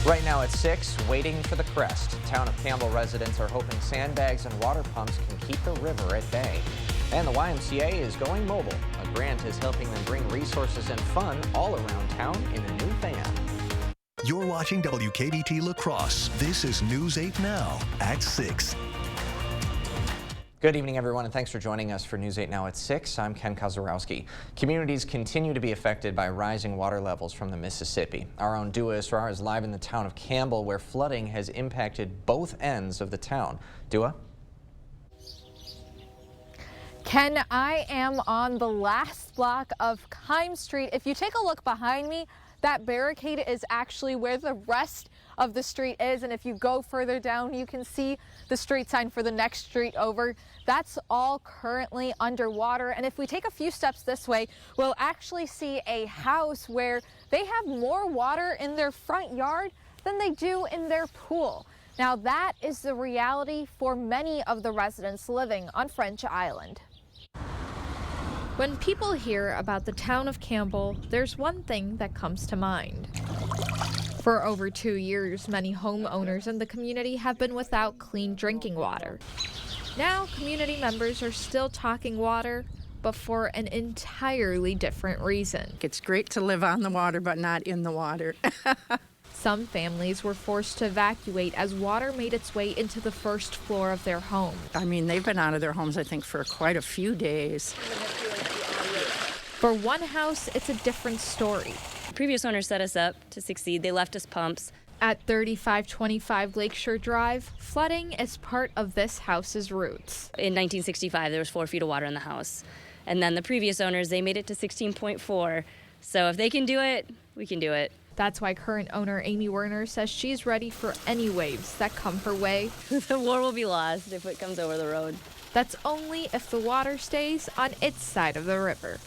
Right now at 6, waiting for the crest. Town of Campbell residents are hoping sandbags and water pumps can keep the river at bay. And the YMCA is going mobile. A grant is helping them bring resources and fun all around town in a new van. You're watching WKBT La Crosse. This is News 8 Now at 6. Good evening, everyone, and thanks for joining us for News 8 Now at 6. I'm Ken Kozorowski. Communities continue to be affected by rising water levels from the Mississippi. Our own Dua Israr is live in the town of Campbell, where flooding has impacted both ends of the town. Dua? Ken, I am on the last block of Keim Street. If you take a look behind me, that barricade is actually where the rest of the street is, and if you go further down, you can see the street sign for the next street over. That's all currently underwater, and if we take a few steps this way, we'll actually see a house where they have more water in their front yard than they do in their pool. Now, that is the reality for many of the residents living on French Island. When people hear about the town of Campbell, there's one thing that comes to mind. For over 2 years, many homeowners in the community have been without clean drinking water. Now, community members are still talking water, but for an entirely different reason. It's great to live on the water, but not in the water. Some families were forced to evacuate as water made its way into the first floor of their home. I mean, they've been out of their homes, I think, for quite a few days. For one house, it's a different story. Previous owners set us up to succeed. They left us pumps. At 3525 Lakeshore Drive, flooding is part of this house's roots. In 1965, there was 4 feet of water in the house. And then the previous owners, they made it to 16.4. So if they can do it, we can do it. That's why current owner Amy Werner says she's ready for any waves that come her way. The war will be lost if it comes over the road. That's only if the water stays on its side of the river.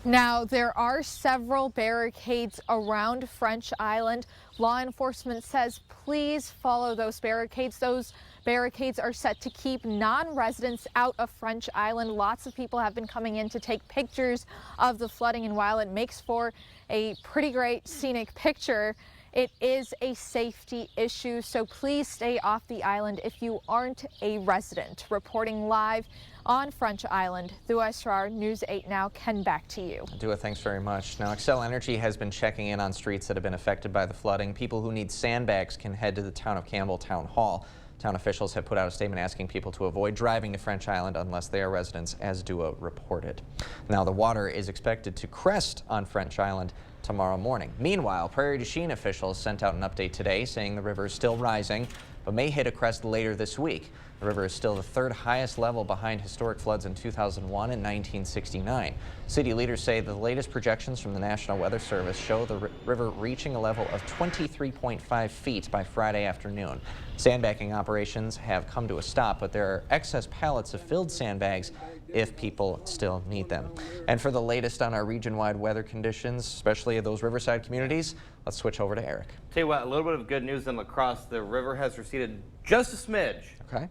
Now, there are several barricades around French Island. Law enforcement says please follow those barricades. Those barricades are set to keep non-residents out of French Island. Lots of people have been coming in to take pictures of the flooding, and while it makes for a pretty great scenic picture, it is a safety issue, so please stay off the island if you aren't a resident. Reporting live on French Island, Dua Israr, News 8 Now. Ken, back to you. Dua, thanks very much. Now, Xcel Energy has been checking in on streets that have been affected by the flooding. People who need sandbags can head to the town of Campbell Town Hall. Town officials have put out a statement asking people to avoid driving to French Island unless they are residents, as Dua reported. Now, the water is expected to crest on French Island tomorrow morning. Meanwhile, Prairie du Chien officials sent out an update today saying the river is still rising, but may hit a crest later this week. The river is still the third highest level behind historic floods in 2001 and 1969. City leaders say the latest projections from the National Weather Service show the river reaching a level of 23.5 feet by Friday afternoon. Sandbagging operations have come to a stop, but there are excess pallets of filled sandbags if people still need them. And for the latest on our region-wide weather conditions, especially of those riverside communities, let's switch over to Eric. Tell you what, a little bit of good news in La Crosse. The river has receded just a smidge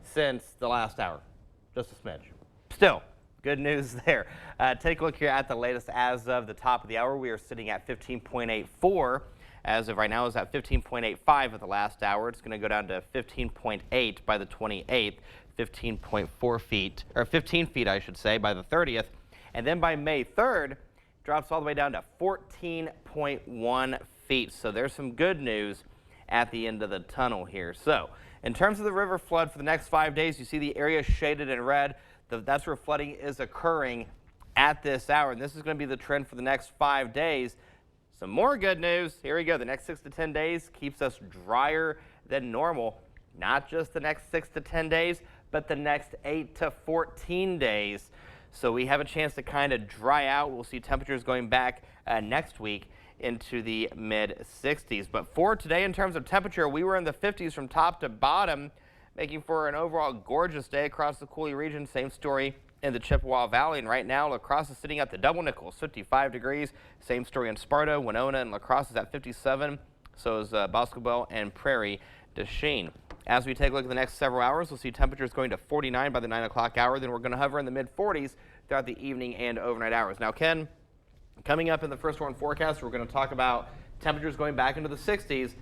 since the last hour. Just a smidge. Still, good news there. Take a look here at the latest as of the top of the hour. We are sitting at 15.84. As of right now, is at 15.85 at the last hour. It's going to go down to 15.8 by the 28th, 15.4 feet, or 15 feet, I should say, by the 30th. And then by May 3rd, drops all the way down to 14.1 feet. So there's some good news at the end of the tunnel here. So in terms of the river flood for the next 5 days, you see the area shaded in red. That's where flooding is occurring at this hour. And this is going to be the trend for the next 5 days. Some more good news. Here we go. The next 6 to 10 days keeps us drier than normal. Not just the next 6 to 10 days, but the next 8 to 14 days. So we have a chance to kind of dry out. We'll see temperatures going back next week into the mid-60s. But for today, in terms of temperature, we were in the 50s from top to bottom, making for an overall gorgeous day across the Coulee region. Same story in the Chippewa Valley, and right now La Crosse is sitting at the double nickels, 55 degrees. Same story in Sparta. Winona and La Crosse is at 57. So is Boscobel and Prairie du Chien. As we take a look at the next several hours, we'll see temperatures going to 49 by the 9 o'clock hour. Then we're going to hover in the mid-40s throughout the evening and overnight hours. Now, Ken, Coming up in the First Warn forecast, we're going to talk about temperatures going back into the 60s,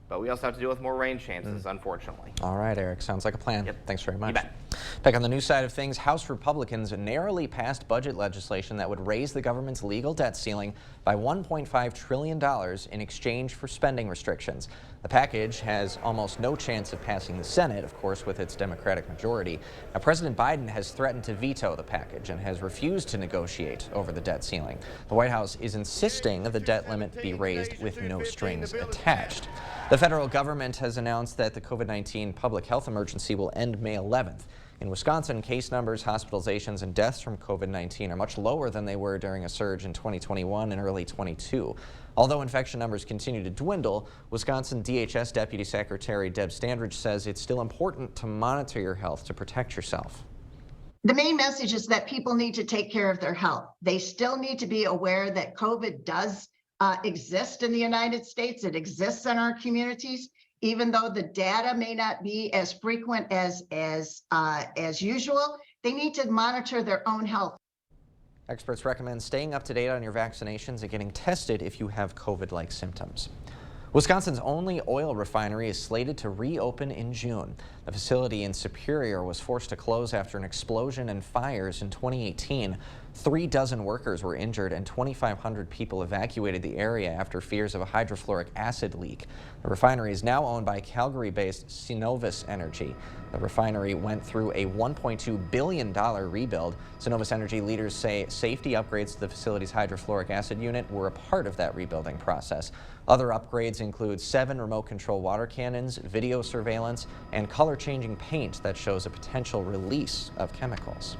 but we also have to deal with more rain chances, unfortunately. All right, Eric. Sounds like a plan. Yep. Thanks very much. You bet. Back on the news side of things, House Republicans narrowly passed budget legislation that would raise the government's legal debt ceiling by $1.5 trillion in exchange for spending restrictions. The package has almost no chance of passing the Senate, of course, with its Democratic majority. Now, President Biden has threatened to veto the package and has refused to negotiate over the debt ceiling. The White House is insisting the debt limit be raised with no strings attached. The federal government has announced that the COVID-19 public health emergency will end May 11th. In Wisconsin, case numbers, hospitalizations, and deaths from COVID-19 are much lower than they were during a surge in 2021 and early 22. Although infection numbers continue to dwindle, Wisconsin DHS Deputy Secretary Deb Standridge says it's still important to monitor your health to protect yourself. The main message is that people need to take care of their health. They still need to be aware that COVID does exist in the United States. It exists in our communities. Even though the data may not be as frequent as usual, they need to monitor their own health. Experts recommend staying up to date on your vaccinations and getting tested if you have COVID-like symptoms. Wisconsin's only oil refinery is slated to reopen in June. The facility in Superior was forced to close after an explosion and fires in 2018. 3 dozen workers were injured and 2,500 people evacuated the area after fears of a hydrofluoric acid leak. The refinery is now owned by Calgary-based Cenovus Energy. The refinery went through a $1.2 billion rebuild. Cenovus Energy leaders say safety upgrades to the facility's hydrofluoric acid unit were a part of that rebuilding process. Other upgrades include 7 remote control water cannons, video surveillance, and color-changing paint that shows a potential release of chemicals.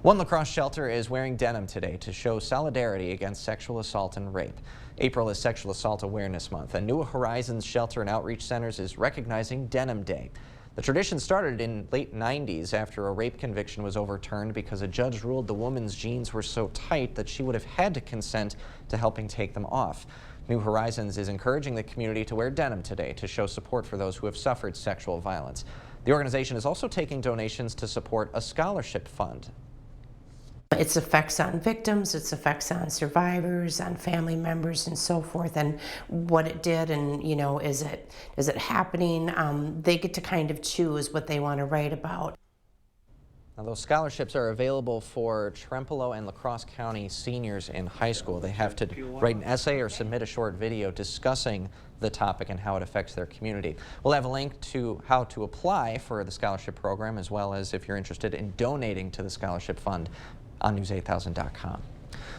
One La Crosse shelter is wearing denim today to show solidarity against sexual assault and rape. April is Sexual Assault Awareness Month, and New Horizons Shelter and Outreach Centers is recognizing Denim Day. The tradition started in late 90s after a rape conviction was overturned because a judge ruled the woman's jeans were so tight that she would have had to consent to helping take them off. New Horizons is encouraging the community to wear denim today to show support for those who have suffered sexual violence. The organization is also taking donations to support a scholarship fund. Its effects on victims, its effects on survivors, on family members, and so forth, and what it did, and is it happening? They get to kind of choose what they want to write about. Now, those scholarships are available for Trempealeau and La Crosse County seniors in high school. They have to write an essay or submit a short video discussing the topic and how it affects their community. We'll have a link to how to apply for the scholarship program, as well as if you're interested in donating to the scholarship fund on news8000.com.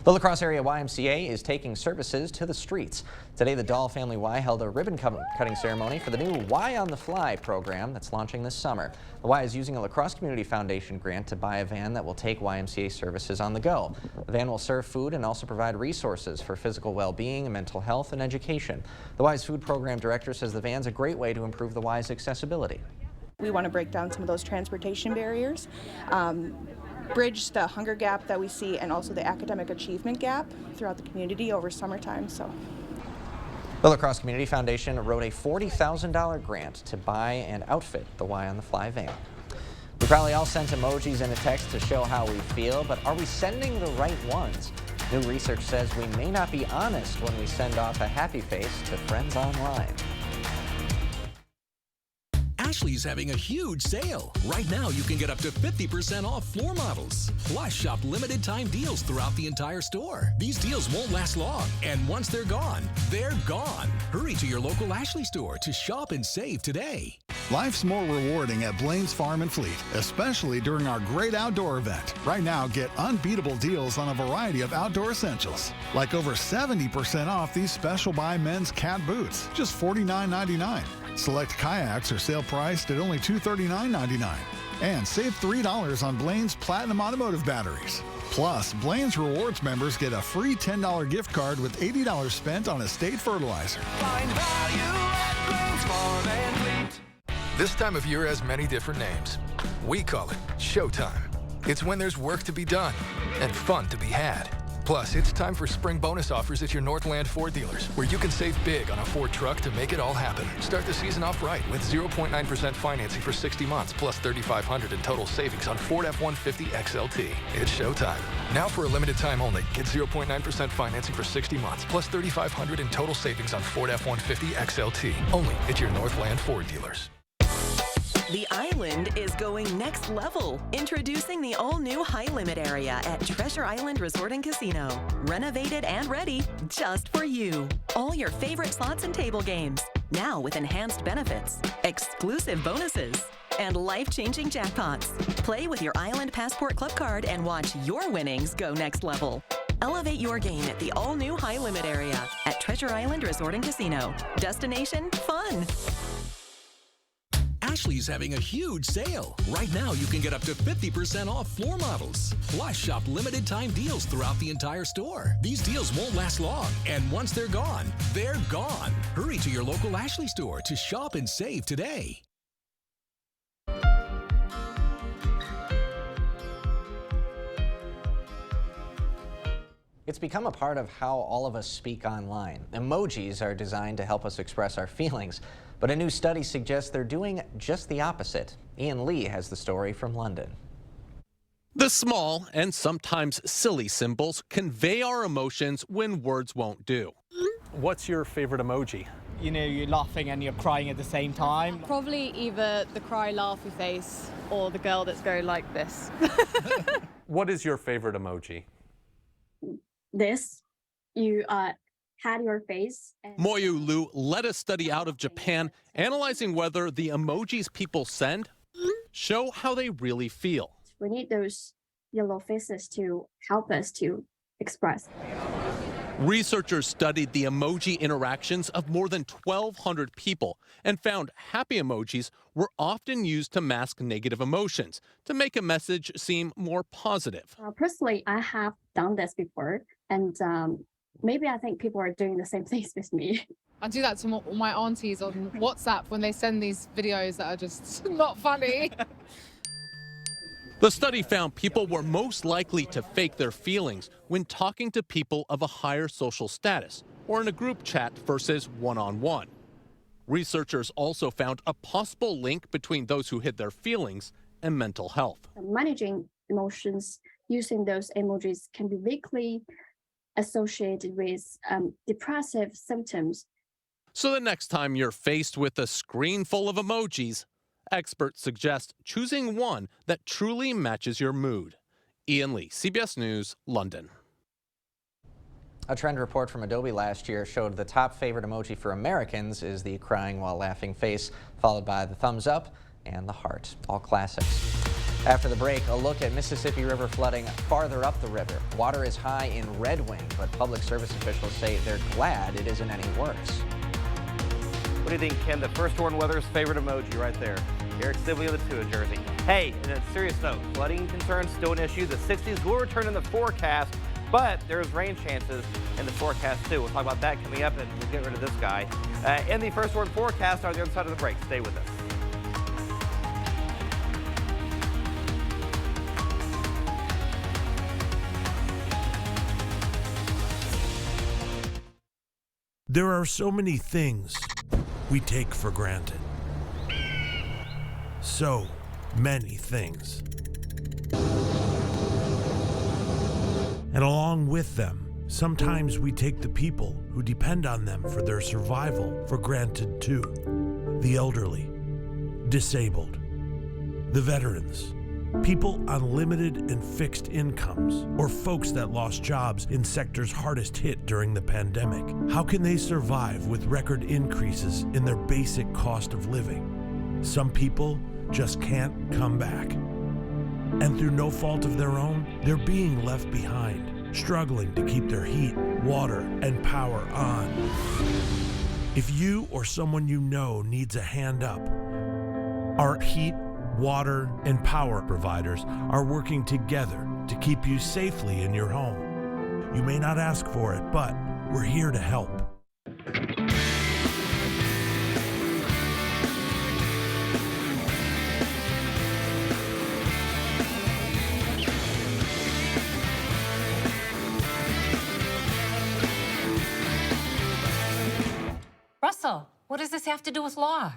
The La Crosse Area YMCA is taking services to the streets. Today, the Dahl Family Y held a ribbon cutting ceremony for the new Y on the Fly program that's launching this summer. The Y is using a La Crosse Community Foundation grant to buy a van that will take YMCA services on the go. The van will serve food and also provide resources for physical well-being, mental health, and education. The Y's food program director says the van's a great way to improve the Y's accessibility. We want to break down some of those transportation barriers, bridge the hunger gap that we see, and also the academic achievement gap throughout the community over summertime. The La Crosse Community Foundation wrote a $40,000 grant to buy and outfit the Y on the Fly van. We probably all sent emojis in a text to show how we feel, but are we sending the right ones? New research says we may not be honest when we send off a happy face to friends online. Ashley's having a huge sale. Right now, you can get up to 50% off floor models. Plus, shop limited time deals throughout the entire store. These deals won't last long, and once they're gone, they're gone. Hurry to your local Ashley store to shop and save today. Life's more rewarding at Blaine's Farm and Fleet, especially during our great outdoor event. Right now, get unbeatable deals on a variety of outdoor essentials, like over 70% off these special buy men's cat boots, just $49.99. Select kayaks are sale priced at only $239.99. And save $3 on Blaine's Platinum Automotive batteries. Plus, Blaine's Rewards members get a free $10 gift card with $80 spent on estate fertilizer. Find value at Blaine's Farm and Fleet. This time of year has many different names. We call it Showtime. It's when there's work to be done and fun to be had. Plus, it's time for spring bonus offers at your Northland Ford dealers, where you can save big on a Ford truck to make it all happen. Start the season off right with 0.9% financing for 60 months, plus $3,500 in total savings on Ford F-150 XLT. It's showtime. Now for a limited time only, get 0.9% financing for 60 months, plus $3,500 in total savings on Ford F-150 XLT. Only at your Northland Ford dealers. The Island is going next level. Introducing the all-new High Limit area at Treasure Island Resort and Casino. Renovated and ready just for you. All your favorite slots and table games. Now with enhanced benefits, exclusive bonuses, and life-changing jackpots. Play with your Island Passport Club card and watch your winnings go next level. Elevate your game at the all-new High Limit area at Treasure Island Resort and Casino. Destination fun. Ashley's having a huge sale. Right now, you can get up to 50% off floor models. Plus, shop limited time deals throughout the entire store. These deals won't last long, and once they're gone, they're gone. Hurry to your local Ashley store to shop and save today. It's become a part of how all of us speak online. Emojis are designed to help us express our feelings, but a new study suggests they're doing just the opposite. Ian Lee has the story from London. The small and sometimes silly symbols convey our emotions when words won't do. What's your favorite emoji? You know, you're laughing and you're crying at the same time. Probably either the cry laughy face or the girl that's going like this. What is your favorite emoji? This, you had your face. Moyu Liu led a study out of Japan analyzing whether the emojis people send show how they really feel. We need those yellow faces to help us to express. Researchers studied the emoji interactions of more than 1,200 people and found happy emojis were often used to mask negative emotions, to make a message seem more positive. Personally, I have done this before, and maybe I think people are doing the same things with me. I do that to my aunties on WhatsApp when they send these videos that are just not funny. The study found people were most likely to fake their feelings when talking to people of a higher social status or in a group chat versus one-on-one. Researchers also found a possible link between those who hid their feelings and mental health. Managing emotions using those emojis can be weakly associated with depressive symptoms. So the next time you're faced with a screen full of emojis, experts suggest choosing one that truly matches your mood. Ian Lee, CBS News, London. A trend report from Adobe last year showed the top favorite emoji for Americans is the crying while laughing face, followed by the thumbs up and the heart, all classics. After the break, a look at Mississippi River flooding farther up the river. Water is high in Red Wing, but public service officials say they're glad it isn't any worse. What do you think, Ken? The first warn weather's favorite emoji right there. Eric Sibley of the 2 of Jersey. Hey, and a serious note, flooding concerns still an issue. The 60s will return in the forecast, but there's rain chances in the forecast too. We'll talk about that coming up, and we'll get rid of this guy. In the first warn forecast on the other side of the break. Stay with us. There are so many things we take for granted. So many things. And along with them, sometimes we take the people who depend on them for their survival for granted too. The elderly, disabled, the veterans, people on limited and fixed incomes, or folks that lost jobs in sectors hardest hit during the pandemic. How can they survive with record increases in their basic cost of living? Some people just can't come back. And through no fault of their own, they're being left behind, struggling to keep their heat, water, and power on. If you or someone you know needs a hand up, our heat, water, and power providers are working together to keep you safely in your home. You may not ask for it, but we're here to help. Russell, what does this have to do with law?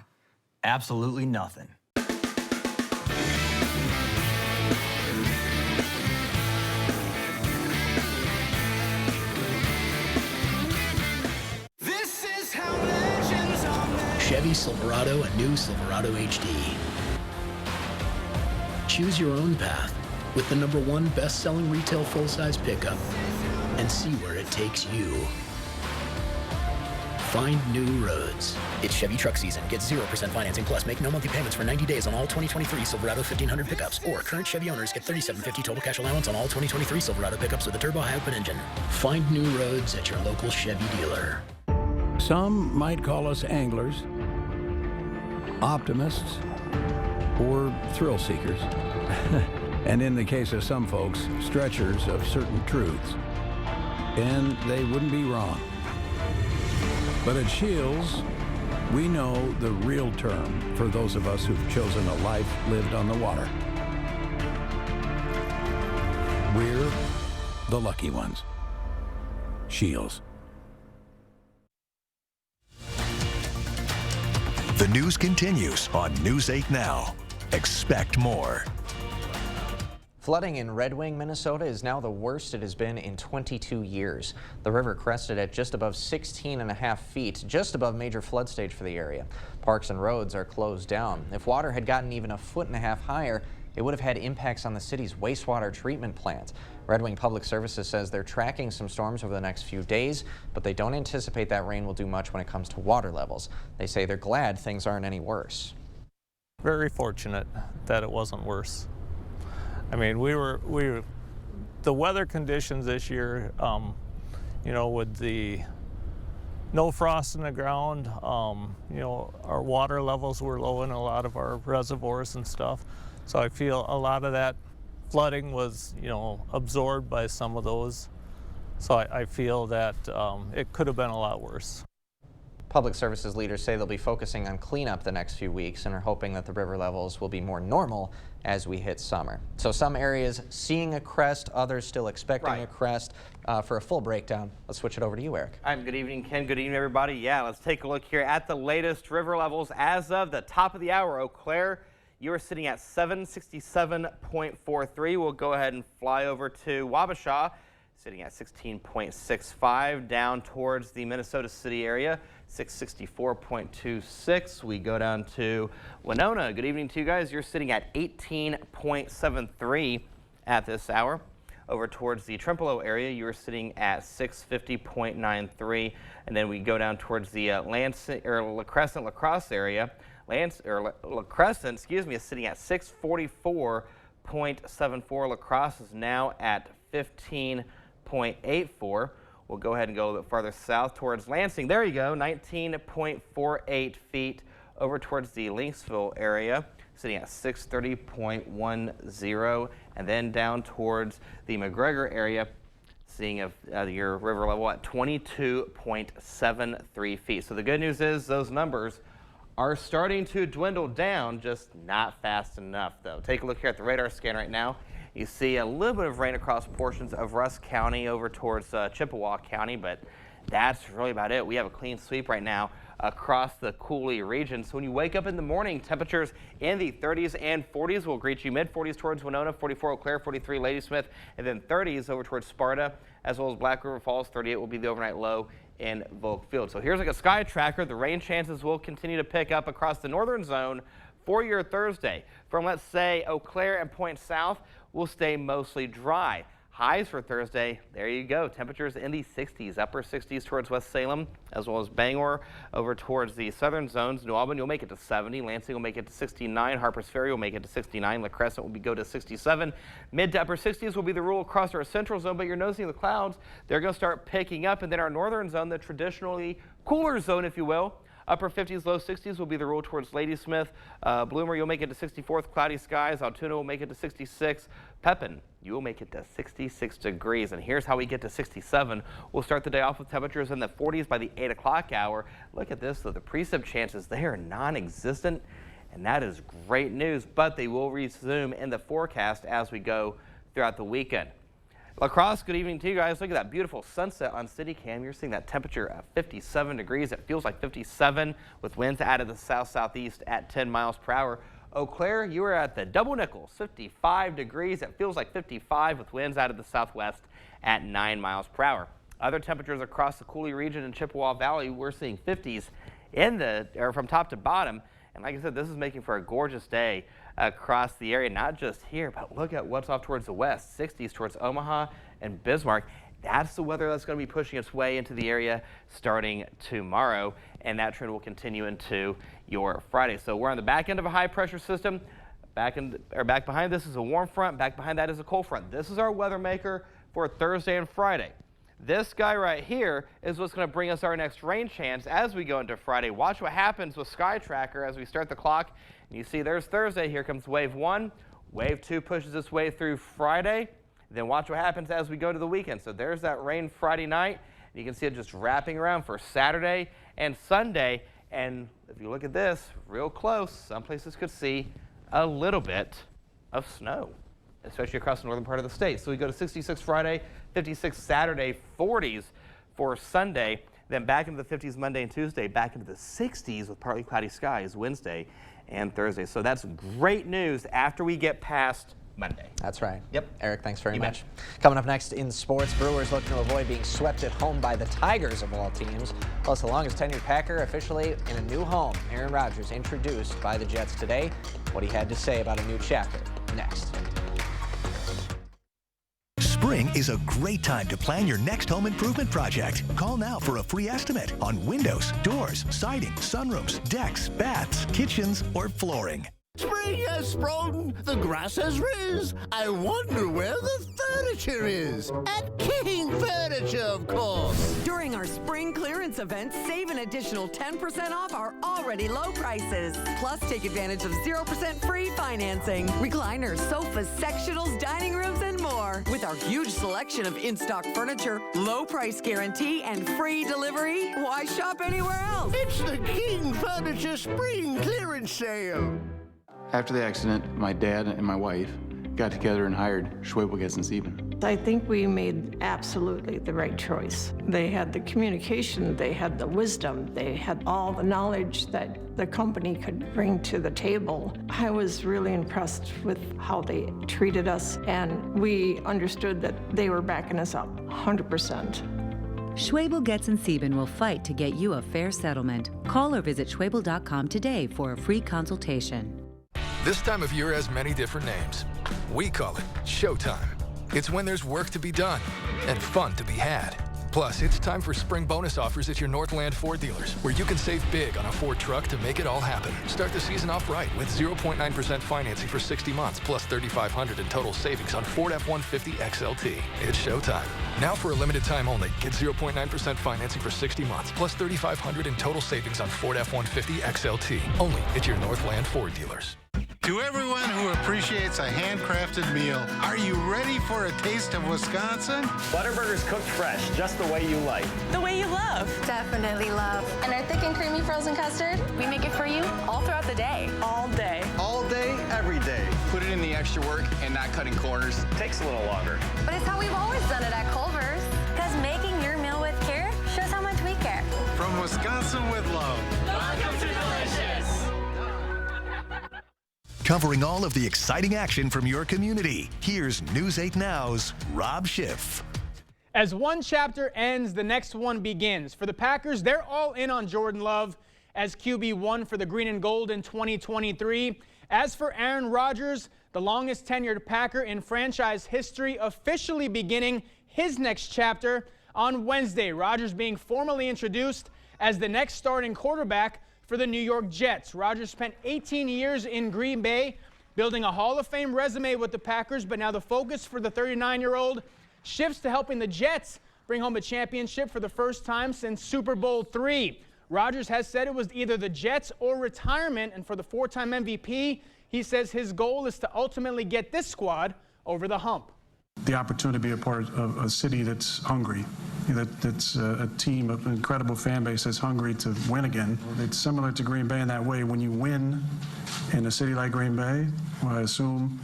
Absolutely nothing. This is how legends are made. Chevy Silverado and new Silverado HD. Choose your own path with the #1 best-selling retail full-size pickup and see where it takes you. Find new roads. It's Chevy truck season. Get 0% financing plus make no monthly payments for 90 days on all 2023 Silverado 1500 pickups. Or current Chevy owners get $37.50 total cash allowance on all 2023 Silverado pickups with a turbo high-output engine. Find new roads at your local Chevy dealer. Some might call us anglers, optimists, or thrill seekers. And in the case of some folks, stretchers of certain truths. And they wouldn't be wrong. But at Shields, we know the real term for those of us who've chosen a life lived on the water. We're the lucky ones. Shields. The news continues on News 8 Now. Expect more. Flooding in Red Wing, Minnesota is now the worst it has been in 22 years. The river crested at just above 16.5 feet, just above major flood stage for the area. Parks and roads are closed down. If water had gotten even 1.5 feet higher, it would have had impacts on the city's wastewater treatment plant. Red Wing Public Services says they're tracking some storms over the next few days, but they don't anticipate that rain will do much when it comes to water levels. They say they're glad things aren't any worse. Very fortunate that it wasn't worse. I mean, the weather conditions this year, you know, with the no frost in the ground, you know, our water levels were low in a lot of our reservoirs and stuff. So I feel a lot of that flooding was, you know, absorbed by some of those. So I feel that it could have been a lot worse. Public Services leaders say they'll be focusing on cleanup the next few weeks and are hoping that the river levels will be more normal as we hit summer. So some areas seeing a crest, others still expecting a crest. For a full breakdown, let's switch it over to you, Eric. Good evening, Ken. Good evening, everybody. Yeah, let's take a look here at the latest river levels. As of the top of the hour, Eau Claire, you are sitting at 767.43. We'll go ahead and fly over to Wabasha, sitting at 16.65, down towards the Minnesota City area, 664.26. We go down to Winona. Good evening to you guys. You're sitting at 18.73 at this hour. Over towards the Trempealeau area, you are sitting at 650.93. And then we go down towards the La Crescent, La Crosse area. La Crescent, excuse me, is sitting at 644.74. La Crosse is now at 15.84. We'll go ahead and go a little bit farther south towards Lansing. There you go, 19.48 feet. Over towards the Lynxville area, sitting at 630.10. And then down towards the McGregor area, seeing your river level at 22.73 feet. So the good news is those numbers are starting to dwindle down, just not fast enough, though. Take a look here at the radar scan right now. You see a little bit of rain across portions of Rusk County over towards Chippewa County, but that's really about it. We have a clean sweep right now across the Cooley region. So when you wake up in the morning, temperatures in the 30s and 40s will greet you. Mid-40s towards Winona, 44 Eau Claire, 43 Ladysmith, and then 30s over towards Sparta, as well as Black River Falls. 38 will be the overnight low in Volk Field. So here's like a sky tracker. The rain chances will continue to pick up across the northern zone for your Thursday. From, let's say, Eau Claire and Point South will stay mostly dry. Highs for Thursday, there you go. Temperatures in the 60s, upper 60s towards West Salem, as well as Bangor over towards the southern zones. New Albany will make it to 70. Lansing will make it to 69. Harpers Ferry will make it to 69. La Crescent will go to 67. Mid to upper 60s will be the rule across our central zone, but you're noticing the clouds. They're going to start picking up. And then our northern zone, the traditionally cooler zone, if you will, upper 50s, low 60s will be the rule towards Ladysmith. Bloomer, you'll make it to 64th. Cloudy skies. Altoona will make it to 66. Pepin, you will make it to 66 degrees. And here's how we get to 67. We'll start the day off with temperatures in the 40s by the 8 o'clock hour. Look at this, though. The precip chances, they are non-existent, and that is great news. But they will resume in the forecast as we go throughout the weekend. La Crosse, good evening to you guys. Look at that beautiful sunset on CityCam. You're seeing that temperature of 57 degrees. It feels like 57 with winds out of the south-southeast at 10 miles per hour. Eau Claire, you are at the Double Nickel, 55 degrees. It feels like 55 with winds out of the southwest at 9 miles per hour. Other temperatures across the Cooley region and Chippewa Valley, we're seeing 50s from top to bottom. And like I said, this is making for a gorgeous day across the area, not just here, but look at what's off towards the west, 60s towards Omaha and Bismarck. That's the weather that's going to be pushing its way into the area starting tomorrow, and that trend will continue into your Friday. So we're on the back end of a high pressure system. Back behind this is a warm front. Back behind that is a cold front. This is our weather maker for Thursday and Friday. This guy right here is what's going to bring us our next rain chance as we go into Friday. Watch what happens with Sky Tracker as we start the clock. And you see there's Thursday. Here comes wave 1. Wave 2 pushes its way through Friday. Then watch what happens as we go to the weekend. So there's that rain Friday night. You can see it just wrapping around for Saturday and Sunday. And if you look at this real close, some places could see a little bit of snow, especially across the northern part of the state. So we go to 66 Friday, 56 Saturday, 40s for Sunday, then back into the 50s Monday and Tuesday, back into the 60s with partly cloudy skies Wednesday and Thursday. So that's great news after we get past Monday. That's right. Yep. Eric, thanks very much. Coming up next in sports, Brewers looking to avoid being swept at home by the Tigers of all teams. Plus, the longest tenured Packer officially in a new home. Aaron Rodgers introduced by the Jets today. What he had to say about a new chapter. Next. Spring is a great time to plan your next home improvement project. Call now for a free estimate on windows, doors, siding, sunrooms, decks, baths, kitchens, or flooring. Spring has sprung, the grass has riz. I wonder where the furniture is. At King Furniture, of course. During our spring clearance event, save an additional 10% off our already low prices. Plus, take advantage of 0% free financing, recliners, sofas, sectionals, dining rooms, and more. With our huge selection of in-stock furniture, low price guarantee, and free delivery, why shop anywhere else? It's the King Furniture Spring Clearance Sale. After the accident, my dad and my wife got together and hired Schwebel, Getz & Sieben. I think we made absolutely the right choice. They had the communication, they had the wisdom, they had all the knowledge that the company could bring to the table. I was really impressed with how they treated us, and we understood that they were backing us up 100%. Schwebel, Getz & Sieben will fight to get you a fair settlement. Call or visit Schwebel.com today for a free consultation. This time of year has many different names. We call it Showtime. It's when there's work to be done and fun to be had. Plus, it's time for spring bonus offers at your Northland Ford dealers, where you can save big on a Ford truck to make it all happen. Start the season off right with 0.9% financing for 60 months, plus $3,500 in total savings on Ford F-150 XLT. It's showtime. Now for a limited time only, get 0.9% financing for 60 months, plus $3,500 in total savings on Ford F-150 XLT. Only at your Northland Ford dealers. To everyone who appreciates a handcrafted meal, are you ready for a taste of Wisconsin? Butterburgers cooked fresh, just the way you like. The way you love. Definitely love. And our thick and creamy frozen custard, we make it for you all throughout the day. All day. All day, every day. Put it in the extra work and not cutting corners. Takes a little longer. But it's how we've always done it at Culver's. Because making your meal with care shows how much we care. From Wisconsin with love. Welcome to Delicious. Covering all of the exciting action from your community, here's News 8 Now's Rob Schiff. As one chapter ends, the next one begins. For the Packers, they're all in on Jordan Love as QB1 for the Green and Gold in 2023. As for Aaron Rodgers, the longest tenured Packer in franchise history, officially beginning his next chapter on Wednesday. Rodgers being formally introduced as the next starting quarterback for the New York Jets. Rodgers spent 18 years in Green Bay, building a Hall of Fame resume with the Packers, but now the focus for the 39-year-old shifts to helping the Jets bring home a championship for the first time since Super Bowl III. Rodgers has said it was either the Jets or retirement, and for the four-time MVP, he says his goal is to ultimately get this squad over the hump. The opportunity to be a part of a city that's hungry, that's a team of an incredible fan base that's hungry to win again. It's similar to Green Bay in that way. When you win in a city like Green Bay, well, I assume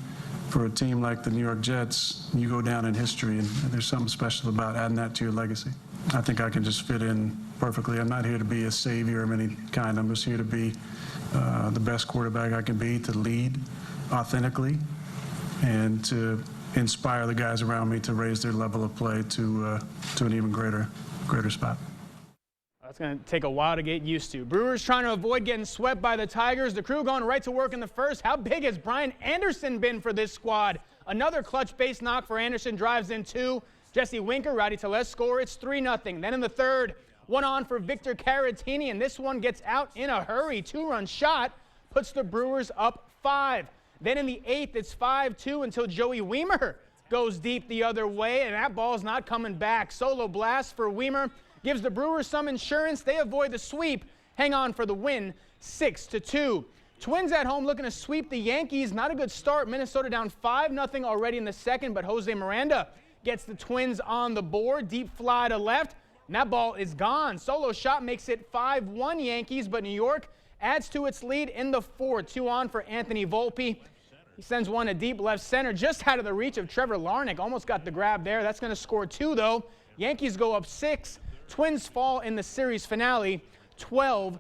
For a team like the New York Jets, you go down in history, and there's something special about adding that to your legacy. I think I can just fit in perfectly. I'm not here to be a savior of any kind. I'm just here to be the best quarterback I can be, to lead authentically, and to inspire the guys around me to raise their level of play to an even greater spot. That's going to take a while to get used to. Brewers trying to avoid getting swept by the Tigers. The Crew going right to work in the first. How big has Brian Anderson been for this squad? Another clutch base knock for Anderson, drives in 2. Jesse Winker, Rowdy Tellez score. It's 3-0. Then in the third, one on for Victor Caratini, and this one gets out in a hurry. 2-run shot puts the Brewers up 5. Then in the 8th, it's 5-2 until Joey Wiemer goes deep the other way, and that ball's not coming back. Solo blast for Wiemer gives the Brewers some insurance. They avoid the sweep, hang on for the win, 6-2. Twins at home looking to sweep the Yankees. Not a good start. Minnesota down 5-0 already in the second, but Jose Miranda gets the Twins on the board. Deep fly to left, and that ball is gone. Solo shot makes it 5-1 Yankees, but New York adds to its lead in the 4th. 2 on for Anthony Volpe. He sends one to deep left center, just out of the reach of Trevor Larnach. Almost got the grab there. That's going to score 2, though. Yankees go up 6. Twins fall in the series finale 12-6.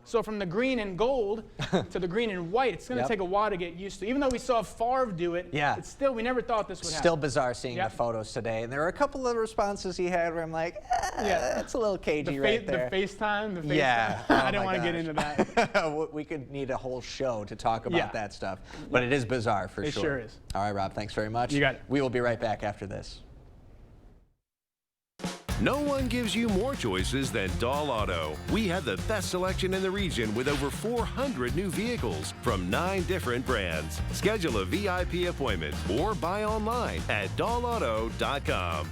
So from the green and gold to the green and white, it's going to take a while to get used to. Even though we saw Favre do it, it's still, we never thought this would happen. Still bizarre seeing the photos today. And there were a couple of responses he had where I'm like, that's a little cagey right there. The FaceTime, Oh I didn't want to get into that. We could need a whole show to talk about that stuff. But it is bizarre for sure. It sure is. All right, Rob, thanks very much. You got it. We will be right back after this. No one gives you more choices than Dahl Auto. We have the best selection in the region with over 400 new vehicles from 9 different brands. Schedule a VIP appointment or buy online at dahlauto.com.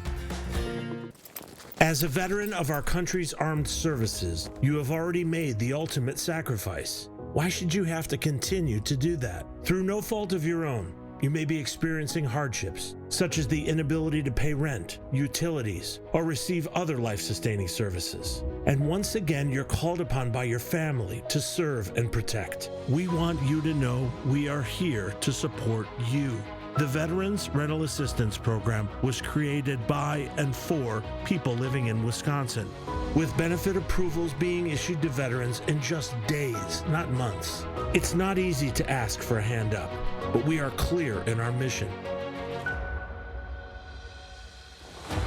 As a veteran of our country's armed services, you have already made the ultimate sacrifice. Why should you have to continue to do that? Through no fault of your own, you may be experiencing hardships, such as the inability to pay rent, utilities, or receive other life-sustaining services. And once again, you're called upon by your family to serve and protect. We want you to know we are here to support you. The Veterans Rental Assistance Program was created by and for people living in Wisconsin, with benefit approvals being issued to veterans in just days, not months. It's not easy to ask for a hand up, but we are clear in our mission.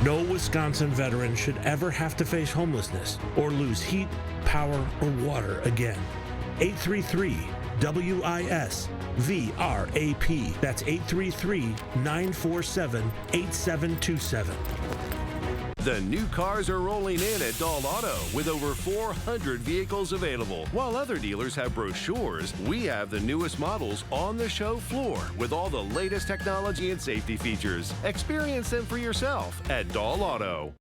No Wisconsin veteran should ever have to face homelessness or lose heat, power, or water again. 833-WIS-VRAP. That's 833-947-8727. The new cars are rolling in at Dahl Auto with over 400 vehicles available. While other dealers have brochures, we have the newest models on the show floor with all the latest technology and safety features. Experience them for yourself at Dahl Auto.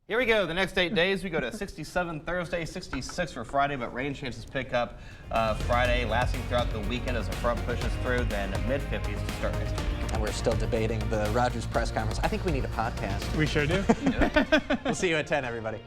Here we go. The next 8 days, we go to 67 Thursday, 66 for Friday, but rain chances pick up Friday, lasting throughout the weekend as a front pushes through, then mid-50s to start next week. And we're still debating the Rodgers press conference. I think we need a podcast. We sure do. We'll see you at 10, everybody.